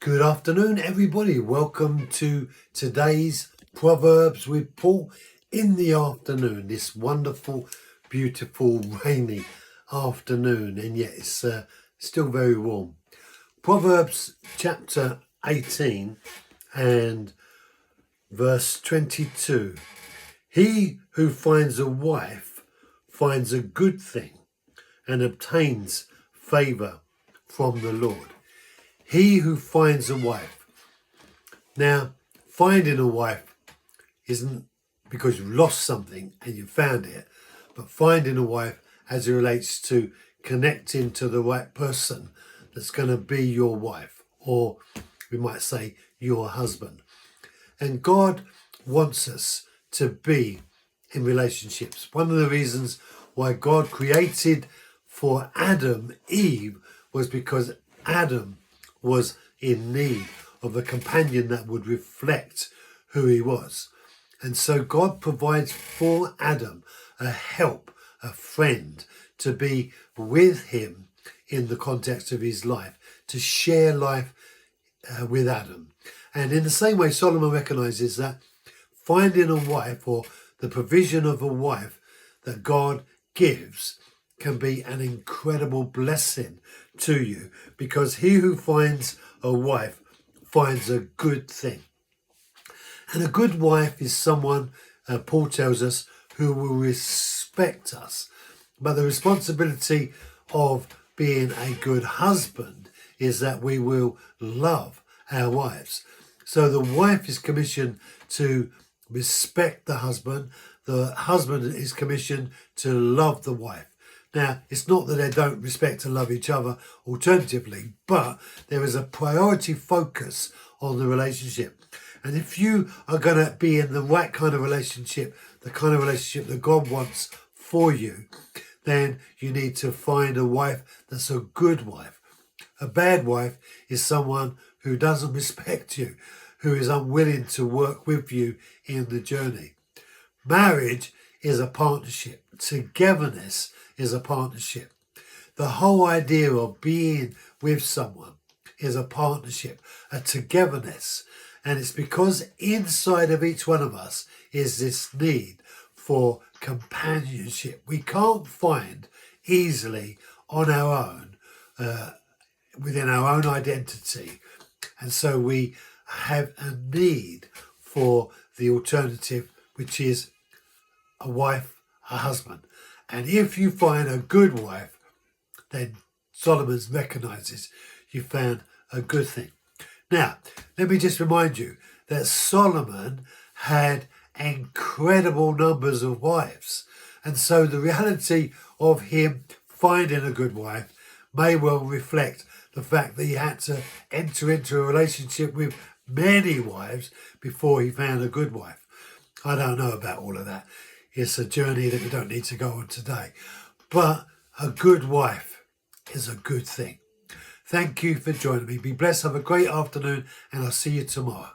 Good afternoon, everybody. Welcome to today's Proverbs with Paul in the afternoon. This wonderful, beautiful, rainy afternoon, and yet it's still very warm. Proverbs chapter 18 and verse 22. He who finds a wife finds a good thing and obtains favour from the Lord. He who finds a wife. Now, finding a wife isn't because you lost something and you found it, but finding a wife as it relates to connecting to the right person that's going to be your wife, or we might say your husband. And God wants us to be in relationships. One of the reasons why God created for Adam Eve was because Adam was in need of a companion that would reflect who he was. And so God provides for Adam a help, a friend, to be with him in the context of his life, to share life with Adam. And in the same way, Solomon recognizes that finding a wife, or the provision of a wife that God gives, can be an incredible blessing to you, because he who finds a wife finds a good thing. And a good wife is someone, Paul tells us, who will respect us. But the responsibility of being a good husband is that we will love our wives. So the wife is commissioned to respect the husband is commissioned to love the wife. Now, it's not that they don't respect and love each other alternatively, but there is a priority focus on the relationship. And if you are going to be in the right kind of relationship, the kind of relationship that God wants for you, then you need to find a wife that's a good wife. A bad wife is someone who doesn't respect you, who is unwilling to work with you in the journey. Marriage is a partnership. Togetherness is a partnership. The whole idea of being with someone is a partnership, a togetherness. And it's because inside of each one of us is this need for companionship. We can't find easily on our own, within our own identity. And so we have a need for the alternative, which is a wife, a husband. And if you find a good wife, then Solomon recognizes you found a good thing. Now, let me just remind you that Solomon had incredible numbers of wives. And so the reality of him finding a good wife may well reflect the fact that he had to enter into a relationship with many wives before he found a good wife. I don't know about all of that. It's a journey that we don't need to go on today. But a good wife is a good thing. Thank you for joining me. Be blessed. Have a great afternoon, and I'll see you tomorrow.